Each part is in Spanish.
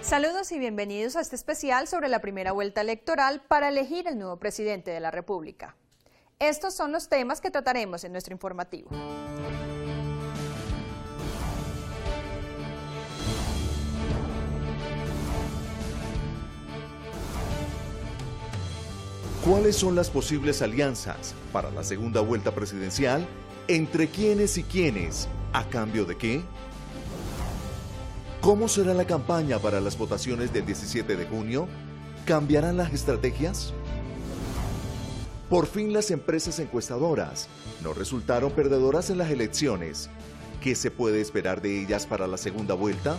Saludos y bienvenidos a este especial sobre la primera vuelta electoral para elegir el nuevo presidente de la República. Estos son los temas que trataremos en nuestro informativo. ¿Cuáles son las posibles alianzas para la segunda vuelta presidencial? ¿Entre quiénes y quiénes? ¿A cambio de qué? ¿Cómo será la campaña para las votaciones del 17 de junio? ¿Cambiarán las estrategias? Por fin las empresas encuestadoras no resultaron perdedoras en las elecciones. ¿Qué se puede esperar de ellas para la segunda vuelta?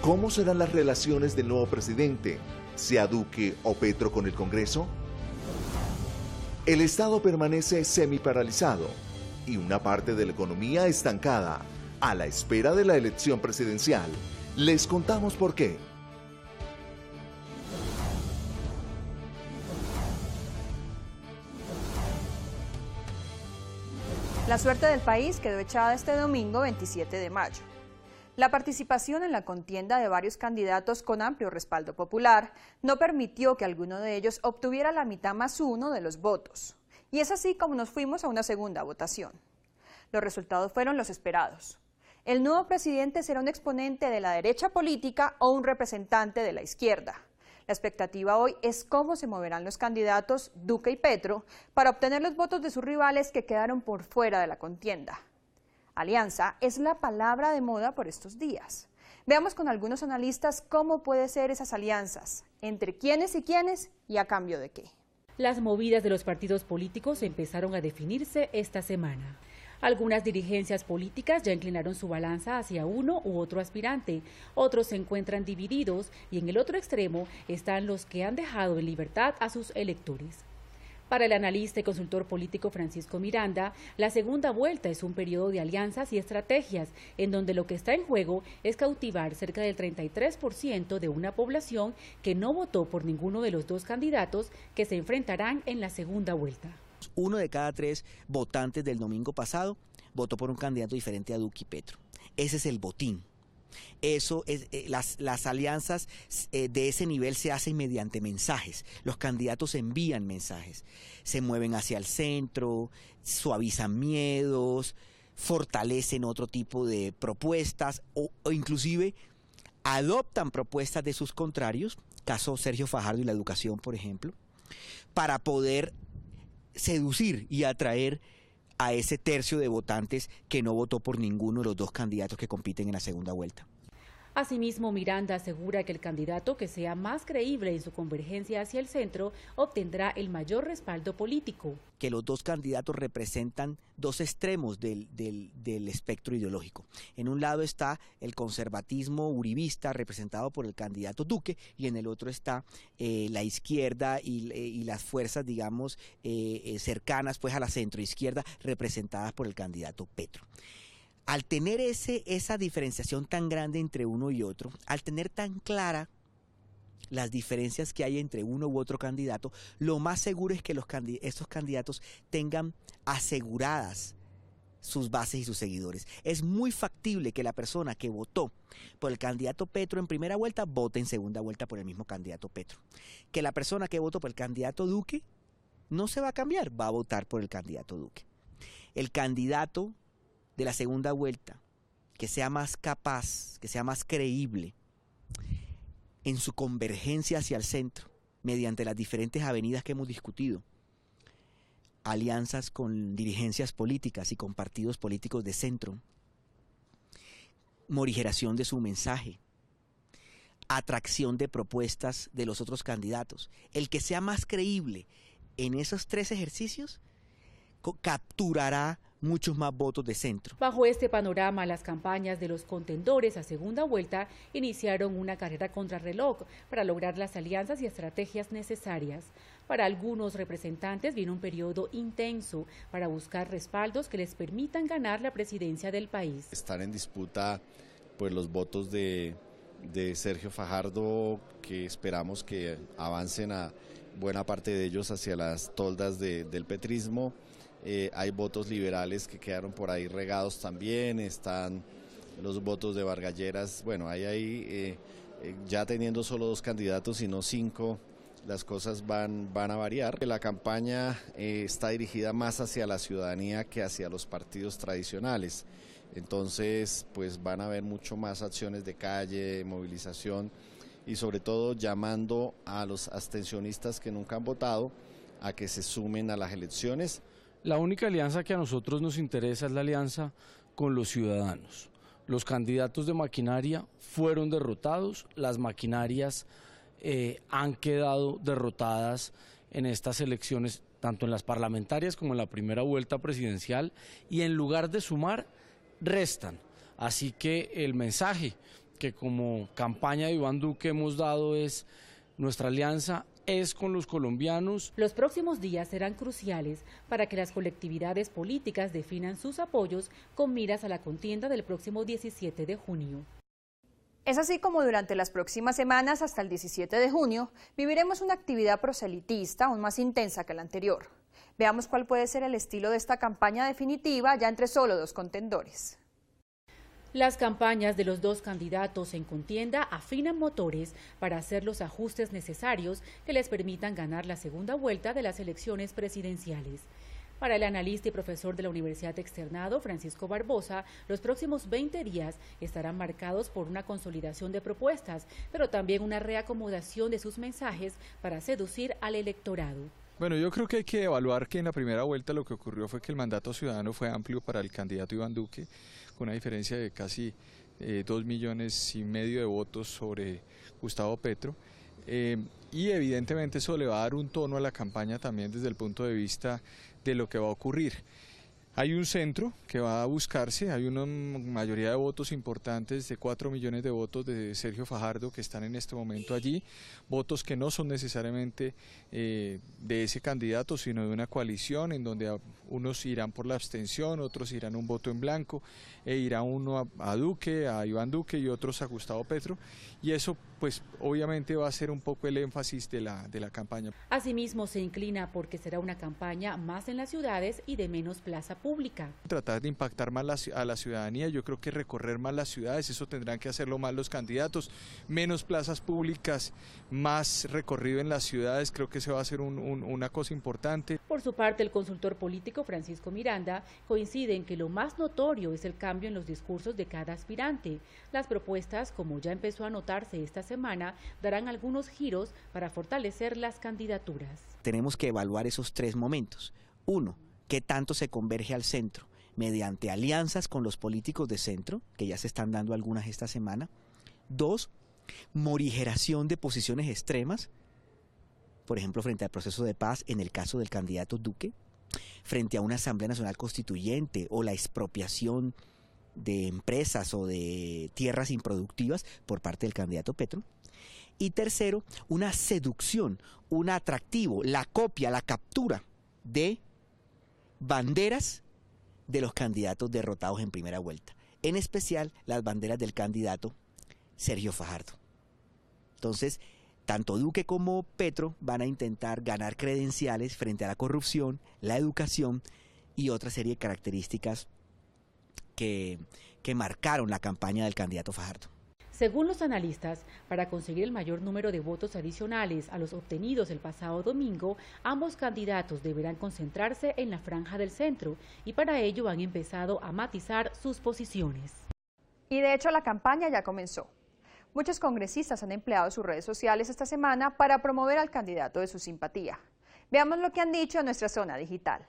¿Cómo serán las relaciones del nuevo presidente, sea Duque o Petro, con el Congreso? El Estado permanece semiparalizado y una parte de la economía estancada a la espera de la elección presidencial. Les contamos por qué. La suerte del país quedó echada este domingo 27 de mayo. La participación en la contienda de varios candidatos con amplio respaldo popular no permitió que alguno de ellos obtuviera la mitad más uno de los votos. Y es así como nos fuimos a una segunda votación. Los resultados fueron los esperados. El nuevo presidente será un exponente de la derecha política o un representante de la izquierda. La expectativa hoy es cómo se moverán los candidatos Duque y Petro para obtener los votos de sus rivales que quedaron por fuera de la contienda. Alianza es la palabra de moda por estos días. Veamos con algunos analistas cómo pueden ser esas alianzas, entre quiénes y a cambio de qué. Las movidas de los partidos políticos empezaron a definirse esta semana. Algunas dirigencias políticas ya inclinaron su balanza hacia uno u otro aspirante, otros se encuentran divididos y en el otro extremo están los que han dejado en libertad a sus electores. Para el analista y consultor político Francisco Miranda, la segunda vuelta es un periodo de alianzas y estrategias, en donde lo que está en juego es cautivar cerca del 33% de una población que no votó por ninguno de los dos candidatos que se enfrentarán en la segunda vuelta. 1 de cada 3 votantes del domingo pasado votó por un candidato diferente a Duque y Petro. Ese es el botín. Eso es, las alianzas de ese nivel se hacen mediante mensajes. Los candidatos envían mensajes, se mueven hacia el centro, suavizan miedos, fortalecen otro tipo de propuestas o inclusive adoptan propuestas de sus contrarios, caso Sergio Fajardo y la educación, por ejemplo, para poder seducir y atraer a ese tercio de votantes que no votó por ninguno de los dos candidatos que compiten en la segunda vuelta. Asimismo, Miranda asegura que el candidato que sea más creíble en su convergencia hacia el centro obtendrá el mayor respaldo político. Que los dos candidatos representan dos extremos del espectro ideológico. En un lado está el conservatismo uribista representado por el candidato Duque y en el otro está la izquierda y las fuerzas, digamos, cercanas pues a la centroizquierda representadas por el candidato Petro. Al tener esa diferenciación tan grande entre uno y otro, al tener tan clara las diferencias que hay entre uno u otro candidato, lo más seguro es que estos candidatos tengan aseguradas sus bases y sus seguidores. Es muy factible que la persona que votó por el candidato Petro en primera vuelta vote en segunda vuelta por el mismo candidato Petro. Que la persona que votó por el candidato Duque no se va a cambiar, va a votar por el candidato Duque. El candidato de la segunda vuelta, que sea más capaz, que sea más creíble en su convergencia hacia el centro, mediante las diferentes avenidas que hemos discutido, alianzas con dirigencias políticas y con partidos políticos de centro, morigeración de su mensaje, atracción de propuestas de los otros candidatos. El que sea más creíble en esos 3 ejercicios capturará muchos más votos de centro. Bajo este panorama, las campañas de los contendores a segunda vuelta iniciaron una carrera contrarreloj para lograr las alianzas y estrategias necesarias. Para algunos representantes viene un periodo intenso para buscar respaldos que les permitan ganar la presidencia del país. Están en disputa pues los votos de Sergio Fajardo, que esperamos que avancen a buena parte de ellos hacia las toldas del petrismo. Hay votos liberales que quedaron por ahí regados también, están los votos de Vargas Lleras. Bueno, ya teniendo solo 2 candidatos y no 5, las cosas van a variar. La campaña está dirigida más hacia la ciudadanía que hacia los partidos tradicionales. Entonces, pues van a haber mucho más acciones de calle, movilización y sobre todo llamando a los abstencionistas que nunca han votado a que se sumen a las elecciones. La única alianza que a nosotros nos interesa es la alianza con los ciudadanos. Los candidatos de maquinaria fueron derrotados, las maquinarias han quedado derrotadas en estas elecciones, tanto en las parlamentarias como en la primera vuelta presidencial, y en lugar de sumar, restan. Así que el mensaje que como campaña de Iván Duque hemos dado es: nuestra alianza es con los colombianos. Los próximos días serán cruciales para que las colectividades políticas definan sus apoyos con miras a la contienda del próximo 17 de junio. Es así como durante las próximas semanas hasta el 17 de junio viviremos una actividad proselitista aún más intensa que la anterior. Veamos cuál puede ser el estilo de esta campaña definitiva ya entre solo 2 contendores. Las campañas de los 2 candidatos en contienda afinan motores para hacer los ajustes necesarios que les permitan ganar la segunda vuelta de las elecciones presidenciales. Para el analista y profesor de la Universidad Externado, Francisco Barbosa, los próximos 20 días estarán marcados por una consolidación de propuestas, pero también una reacomodación de sus mensajes para seducir al electorado. Bueno, yo creo que hay que evaluar que en la primera vuelta lo que ocurrió fue que el mandato ciudadano fue amplio para el candidato Iván Duque, con una diferencia de casi 2,5 millones de votos sobre Gustavo Petro. Y evidentemente eso le va a dar un tono a la campaña también desde el punto de vista de lo que va a ocurrir. Hay un centro que va a buscarse, hay una mayoría de votos importantes, de 4 millones de votos de Sergio Fajardo que están en este momento allí, votos que no son necesariamente de ese candidato, sino de una coalición en donde unos irán por la abstención, otros irán un voto en blanco, irá uno a Duque, a Iván Duque y otros a Gustavo Petro, y eso pues obviamente va a ser un poco el énfasis de la campaña. Asimismo se inclina porque será una campaña más en las ciudades y de menos plaza pública. Tratar de impactar más a la ciudadanía, yo creo que recorrer más las ciudades, eso tendrán que hacerlo más los candidatos, menos plazas públicas, más recorrido en las ciudades, creo que se va a hacer una cosa importante. Por su parte, el consultor político Francisco Miranda coincide en que lo más notorio es el cambio en los discursos de cada aspirante. Las propuestas, como ya empezó a notarse esta semana, darán algunos giros para fortalecer las candidaturas. Tenemos que evaluar esos 3 momentos. 1, qué tanto se converge al centro mediante alianzas con los políticos de centro, que ya se están dando algunas esta semana. 2, morigeración de posiciones extremas, por ejemplo, frente al proceso de paz en el caso del candidato Duque, frente a una Asamblea Nacional Constituyente o la expropiación de empresas o de tierras improductivas por parte del candidato Petro. Y tercero, una seducción, un atractivo, la copia, la captura de banderas de los candidatos derrotados en primera vuelta, en especial las banderas del candidato Sergio Fajardo. Entonces, tanto Duque como Petro van a intentar ganar credenciales frente a la corrupción, la educación y otra serie de características que marcaron la campaña del candidato Fajardo. Según los analistas, para conseguir el mayor número de votos adicionales a los obtenidos el pasado domingo, ambos candidatos deberán concentrarse en la franja del centro y para ello han empezado a matizar sus posiciones. Y de hecho la campaña ya comenzó. Muchos congresistas han empleado sus redes sociales esta semana para promover al candidato de su simpatía. Veamos lo que han dicho en nuestra Zona Digital.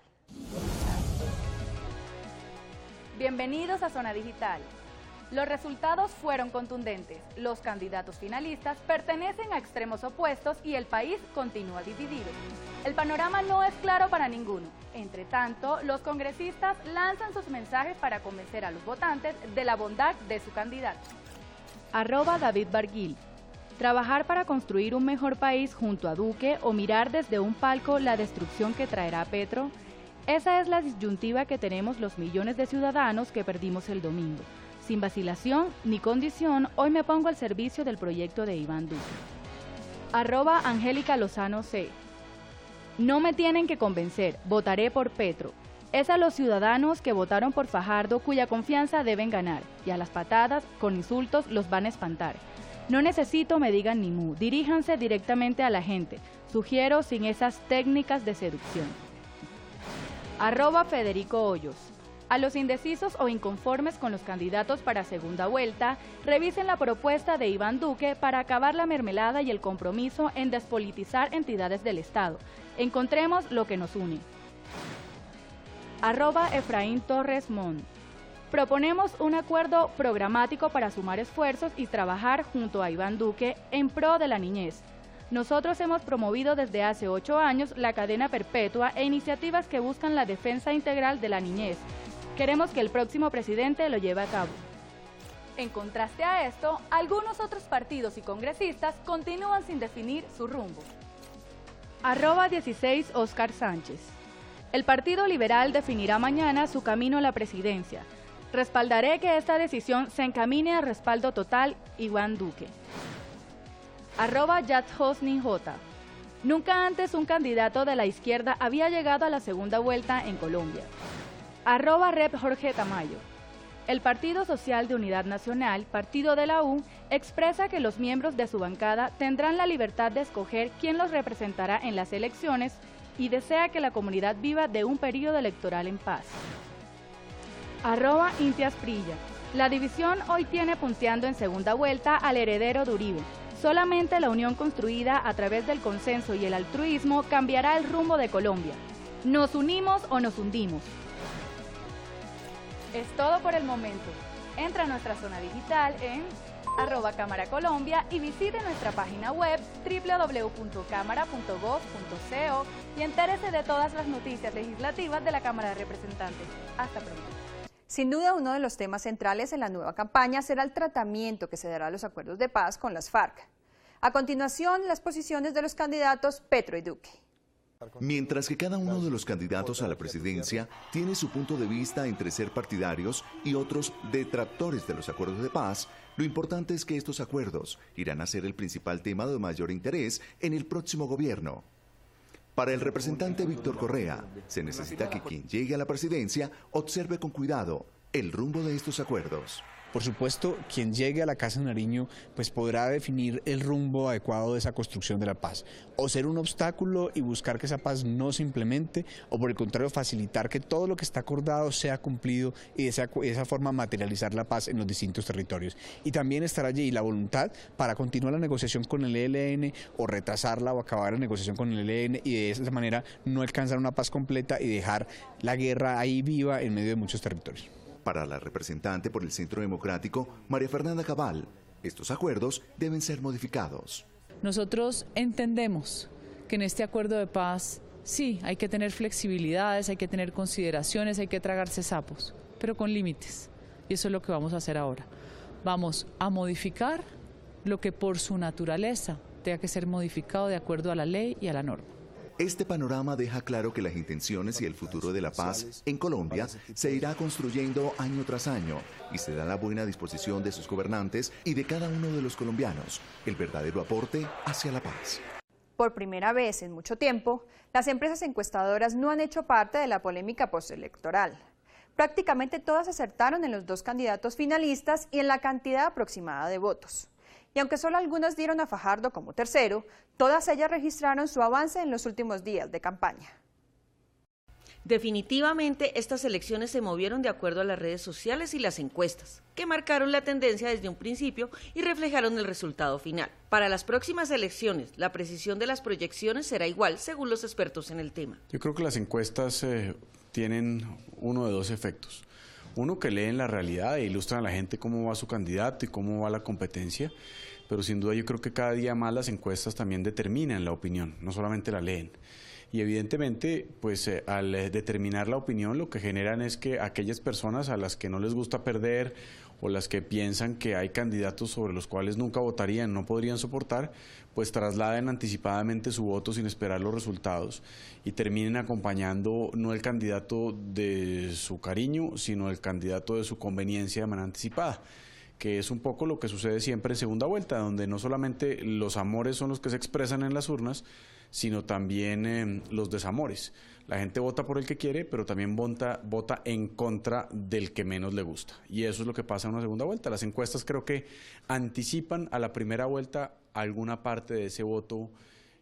Bienvenidos a Zona Digital. Los resultados fueron contundentes. Los candidatos finalistas pertenecen a extremos opuestos y el país continúa dividido. El panorama no es claro para ninguno. Entre tanto, los congresistas lanzan sus mensajes para convencer a los votantes de la bondad de su candidato. @David Barguil. Trabajar para construir un mejor país junto a Duque o mirar desde un palco la destrucción que traerá Petro. Esa es la disyuntiva que tenemos los millones de ciudadanos que perdimos el domingo. Sin vacilación ni condición, hoy me pongo al servicio del proyecto de Iván Duque. @Angélica Lozano C. No me tienen que convencer, votaré por Petro. Es a los ciudadanos que votaron por Fajardo cuya confianza deben ganar, y a las patadas, con insultos, los van a espantar. No necesito me digan ni mu, diríjanse directamente a la gente, sugiero sin esas técnicas de seducción. @Federico Hoyos. A los indecisos o inconformes con los candidatos para segunda vuelta, revisen la propuesta de Iván Duque para acabar la mermelada y el compromiso en despolitizar entidades del Estado. Encontremos lo que nos une. @Efraín Torres Mon. Proponemos un acuerdo programático para sumar esfuerzos y trabajar junto a Iván Duque en pro de la niñez. Nosotros hemos promovido desde hace 8 años la cadena perpetua e iniciativas que buscan la defensa integral de la niñez. Queremos que el próximo presidente lo lleve a cabo. En contraste a esto, algunos otros partidos y congresistas continúan sin definir su rumbo. @16 Oscar Sánchez. El Partido Liberal definirá mañana su camino a la presidencia. Respaldaré que esta decisión se encamine al respaldo total Iván Duque. @YadHosniJ. Nunca antes un candidato de la izquierda había llegado a la segunda vuelta en Colombia. @Rep Jorge Tamayo. El Partido Social de Unidad Nacional, partido de la U, expresa que los miembros de su bancada tendrán la libertad de escoger quién los representará en las elecciones y desea que la comunidad viva de un periodo electoral en paz. @Intiasprilla. La división hoy tiene punteando en segunda vuelta al heredero de Uribe. Solamente la unión construida a través del consenso y el altruismo cambiará el rumbo de Colombia. ¿Nos unimos o nos hundimos? Es todo por el momento. Entra a nuestra zona digital en @Cámara Colombia y visite nuestra página web www.cámara.gov.co y entérese de todas las noticias legislativas de la Cámara de Representantes. Hasta pronto. Sin duda, uno de los temas centrales en la nueva campaña será el tratamiento que se dará a los acuerdos de paz con las FARC. A continuación, las posiciones de los candidatos Petro y Duque. Mientras que cada uno de los candidatos a la presidencia tiene su punto de vista entre ser partidarios y otros detractores de los acuerdos de paz, lo importante es que estos acuerdos irán a ser el principal tema de mayor interés en el próximo gobierno. Para el representante Víctor Correa, se necesita que quien llegue a la presidencia observe con cuidado el rumbo de estos acuerdos. Por supuesto, quien llegue a la Casa de Nariño pues podrá definir el rumbo adecuado de esa construcción de la paz, o ser un obstáculo y buscar que esa paz no se implemente, o por el contrario facilitar que todo lo que está acordado sea cumplido y de esa forma materializar la paz en los distintos territorios. Y también estará allí la voluntad para continuar la negociación con el ELN o retrasarla o acabar la negociación con el ELN y de esa manera no alcanzar una paz completa y dejar la guerra ahí viva en medio de muchos territorios. Para la representante por el Centro Democrático, María Fernanda Cabal, estos acuerdos deben ser modificados. Nosotros entendemos que en este acuerdo de paz sí hay que tener flexibilidades, hay que tener consideraciones, hay que tragarse sapos, pero con límites. Y eso es lo que vamos a hacer ahora. Vamos a modificar lo que por su naturaleza tenga que ser modificado de acuerdo a la ley y a la norma. Este panorama deja claro que las intenciones y el futuro de la paz en Colombia se irá construyendo año tras año y se da la buena disposición de sus gobernantes y de cada uno de los colombianos, el verdadero aporte hacia la paz. Por primera vez en mucho tiempo, las empresas encuestadoras no han hecho parte de la polémica postelectoral. Prácticamente todas acertaron en los dos candidatos finalistas y en la cantidad aproximada de votos. Y aunque solo algunas dieron a Fajardo como tercero, todas ellas registraron su avance en los últimos días de campaña. Definitivamente, estas elecciones se movieron de acuerdo a las redes sociales y las encuestas, que marcaron la tendencia desde un principio y reflejaron el resultado final. Para las próximas elecciones, la precisión de las proyecciones será igual, según los expertos en el tema. Yo creo que las encuestas tienen uno de dos efectos. Uno, que leen la realidad e ilustran a la gente cómo va su candidato y cómo va la competencia, pero sin duda yo creo que cada día más las encuestas también determinan la opinión, no solamente la leen. Y evidentemente, pues al determinar la opinión, lo que generan es que aquellas personas a las que no les gusta perder o las que piensan que hay candidatos sobre los cuales nunca votarían, no podrían soportar, pues trasladen anticipadamente su voto sin esperar los resultados y terminen acompañando no el candidato de su cariño, sino el candidato de su conveniencia de manera anticipada, que es un poco lo que sucede siempre en segunda vuelta, donde no solamente los amores son los que se expresan en las urnas, sino también los desamores. La gente vota por el que quiere, pero también vota en contra del que menos le gusta. Y eso es lo que pasa en una segunda vuelta. Las encuestas creo que anticipan a la primera vuelta alguna parte de ese voto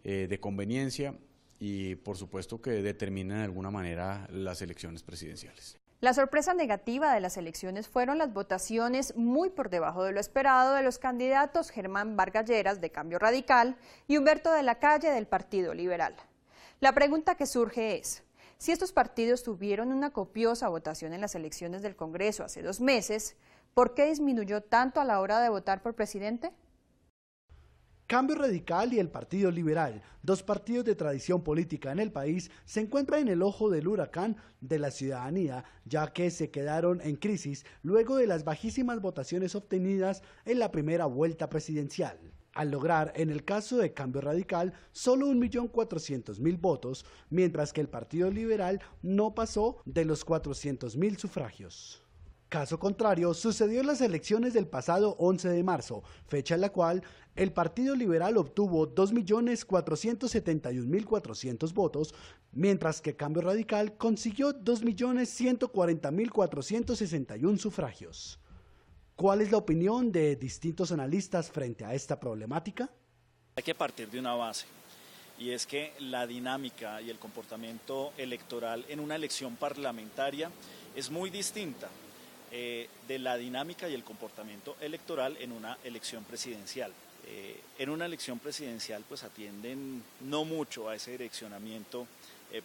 de conveniencia y por supuesto que determinan de alguna manera las elecciones presidenciales. La sorpresa negativa de las elecciones fueron las votaciones muy por debajo de lo esperado de los candidatos Germán Vargas Lleras de Cambio Radical y Humberto de la Calle del Partido Liberal. La pregunta que surge es, si estos partidos tuvieron una copiosa votación en las elecciones del Congreso hace 2 meses, ¿por qué disminuyó tanto a la hora de votar por presidente? Cambio Radical y el Partido Liberal, 2 partidos de tradición política en el país, se encuentran en el ojo del huracán de la ciudadanía, ya que se quedaron en crisis luego de las bajísimas votaciones obtenidas en la primera vuelta presidencial, al lograr, en el caso de Cambio Radical, solo 1.400.000 votos, mientras que el Partido Liberal no pasó de los 400.000 sufragios. Caso contrario, sucedió en las elecciones del pasado 11 de marzo, fecha en la cual el Partido Liberal obtuvo 2.471.400 votos, mientras que Cambio Radical consiguió 2.140.461 sufragios. ¿Cuál es la opinión de distintos analistas frente a esta problemática? Hay que partir de una base, y es que la dinámica y el comportamiento electoral en una elección parlamentaria es muy distinta de la dinámica y el comportamiento electoral en una elección presidencial. En una elección presidencial pues atienden no mucho a ese direccionamiento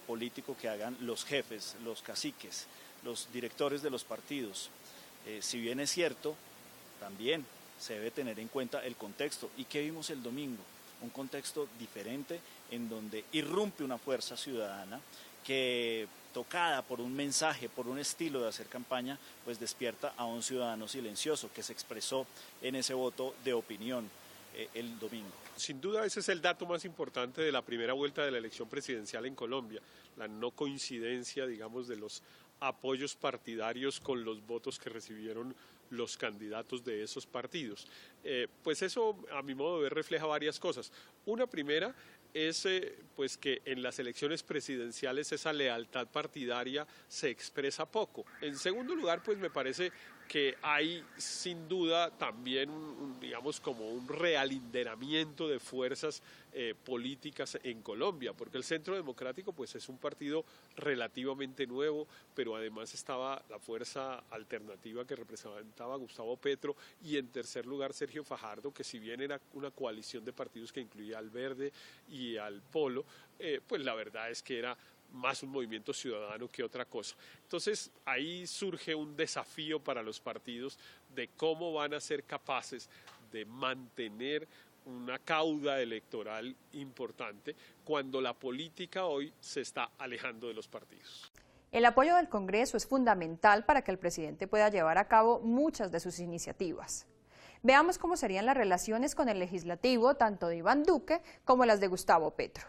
político que hagan los jefes, los caciques, los directores de los partidos. Si bien es cierto, también se debe tener en cuenta el contexto. ¿Y qué vimos el domingo? Un contexto diferente en donde irrumpe una fuerza ciudadana que, tocada por un mensaje, por un estilo de hacer campaña, pues despierta a un ciudadano silencioso que se expresó en ese voto de opinión el domingo. Sin duda ese es el dato más importante de la primera vuelta de la elección presidencial en Colombia, la no coincidencia, digamos, de los apoyos partidarios con los votos que recibieron los candidatos de esos partidos. Pues eso, a mi modo de ver, refleja varias cosas. Una primera es pues que en las elecciones presidenciales esa lealtad partidaria se expresa poco. En segundo lugar, pues me parece que hay sin duda también digamos como un realinderamiento de fuerzas políticas en Colombia, porque el Centro Democrático pues es un partido relativamente nuevo, pero además estaba la fuerza alternativa que representaba a Gustavo Petro y en tercer lugar Sergio Fajardo, que si bien era una coalición de partidos que incluía al Verde y al Polo, pues la verdad es que era más un movimiento ciudadano que otra cosa. Entonces ahí surge un desafío para los partidos de cómo van a ser capaces de mantener una cauda electoral importante cuando la política hoy se está alejando de los partidos. El apoyo del Congreso es fundamental para que el presidente pueda llevar a cabo muchas de sus iniciativas. Veamos cómo serían las relaciones con el legislativo, tanto de Iván Duque como las de Gustavo Petro.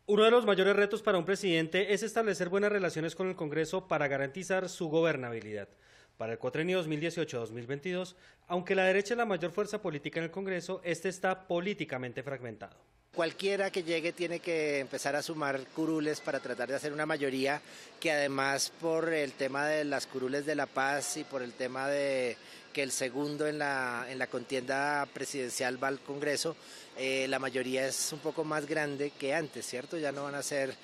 Uno de los mayores retos para un presidente es establecer buenas relaciones con el Congreso para garantizar su gobernabilidad. Para el cuatrienio 2018-2022, aunque la derecha es la mayor fuerza política en el Congreso, este está políticamente fragmentado. Cualquiera que llegue tiene que empezar a sumar curules para tratar de hacer una mayoría que además por el tema de las curules de la paz y por el tema de que el segundo en la contienda presidencial va al Congreso, la mayoría es un poco más grande que antes, ¿cierto? Ya no van a ser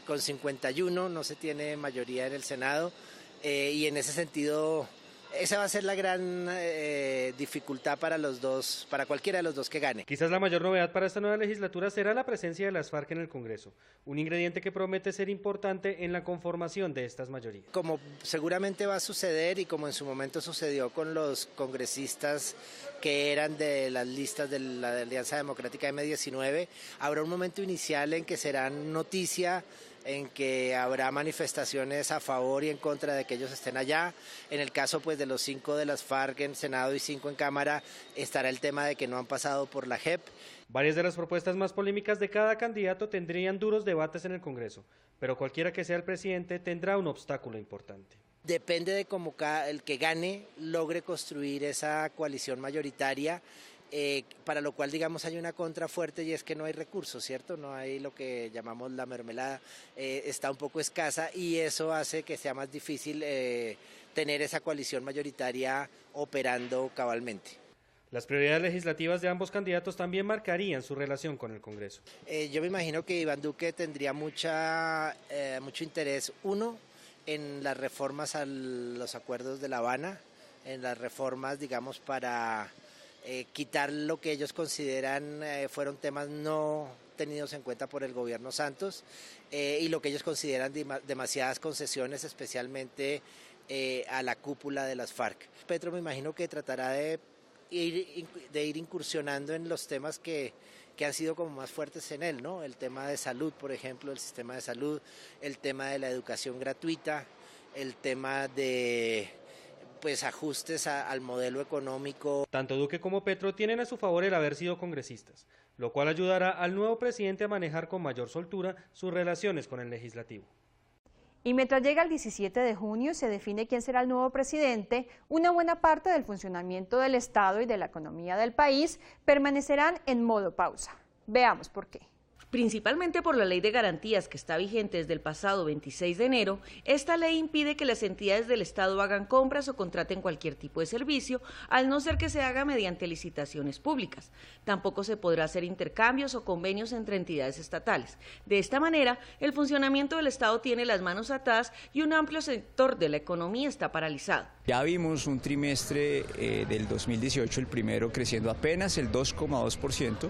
con 51, no se tiene mayoría en el Senado y en ese sentido esa va a ser la gran dificultad para los dos, para cualquiera de los dos que gane. Quizás la mayor novedad para esta nueva legislatura será la presencia de las FARC en el Congreso, un ingrediente que promete ser importante en la conformación de estas mayorías. Como seguramente va a suceder y como en su momento sucedió con los congresistas que eran de las listas de la Alianza Democrática M19, habrá un momento inicial en que serán noticia, en que habrá manifestaciones a favor y en contra de que ellos estén allá. En el caso pues de los 5 de las FARC en Senado y 5 en Cámara estará el tema de que no han pasado por la JEP. Varias de las propuestas más polémicas de cada candidato tendrían duros debates en el Congreso, pero cualquiera que sea el presidente tendrá un obstáculo importante. depende de cómo el que gane logre construir esa coalición mayoritaria, para lo cual, digamos, hay una contra fuerte y es que no hay recursos, ¿cierto? No hay lo que llamamos la mermelada, está un poco escasa y eso hace que sea más difícil tener esa coalición mayoritaria operando cabalmente. Las prioridades legislativas de ambos candidatos también marcarían su relación con el Congreso. Yo me imagino que Iván Duque tendría mucho interés, uno, en las reformas a los acuerdos de La Habana, en las reformas, digamos, para quitar lo que ellos consideran fueron temas no tenidos en cuenta por el gobierno Santos y lo que ellos consideran demasiadas concesiones, especialmente a la cúpula de las FARC. Petro me imagino que tratará de ir incursionando en los temas que han sido como más fuertes en él, ¿no? El tema de salud, por ejemplo, el sistema de salud, el tema de la educación gratuita, el tema de ajustes al modelo económico. Tanto Duque como Petro tienen a su favor el haber sido congresistas, lo cual ayudará al nuevo presidente a manejar con mayor soltura sus relaciones con el legislativo. Y mientras llega el 17 de junio se define quién será el nuevo presidente, una buena parte del funcionamiento del Estado y de la economía del país permanecerán en modo pausa. Veamos por qué. Principalmente por la Ley de Garantías que está vigente desde el pasado 26 de enero, esta ley impide que las entidades del Estado hagan compras o contraten cualquier tipo de servicio, al no ser que se haga mediante licitaciones públicas. Tampoco se podrá hacer intercambios o convenios entre entidades estatales. De esta manera, el funcionamiento del Estado tiene las manos atadas y un amplio sector de la economía está paralizado. Ya vimos un trimestre del 2018, el primero, creciendo apenas el 2,2%.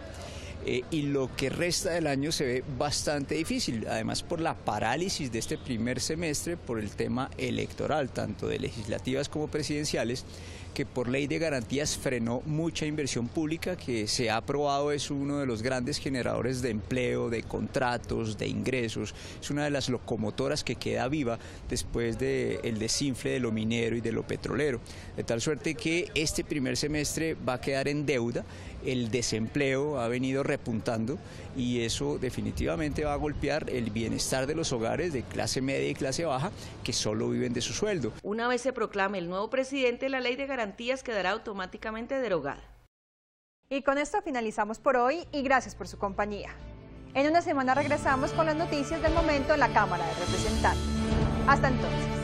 Y lo que resta del año se ve bastante difícil, además por la parálisis de este primer semestre, por el tema electoral, tanto de legislativas como presidenciales, que por ley de garantías frenó mucha inversión pública que se ha aprobado, es uno de los grandes generadores de empleo, de contratos, de ingresos, es una de las locomotoras que queda viva después del desinfle de lo minero y de lo petrolero, de tal suerte que este primer semestre va a quedar en deuda. El desempleo ha venido repuntando y eso definitivamente va a golpear el bienestar de los hogares de clase media y clase baja que solo viven de su sueldo. Una vez se proclame el nuevo presidente, la Ley de Garantías quedará automáticamente derogada. Y con esto finalizamos por hoy y gracias por su compañía. En una semana regresamos con las noticias del momento en la Cámara de Representantes. Hasta entonces.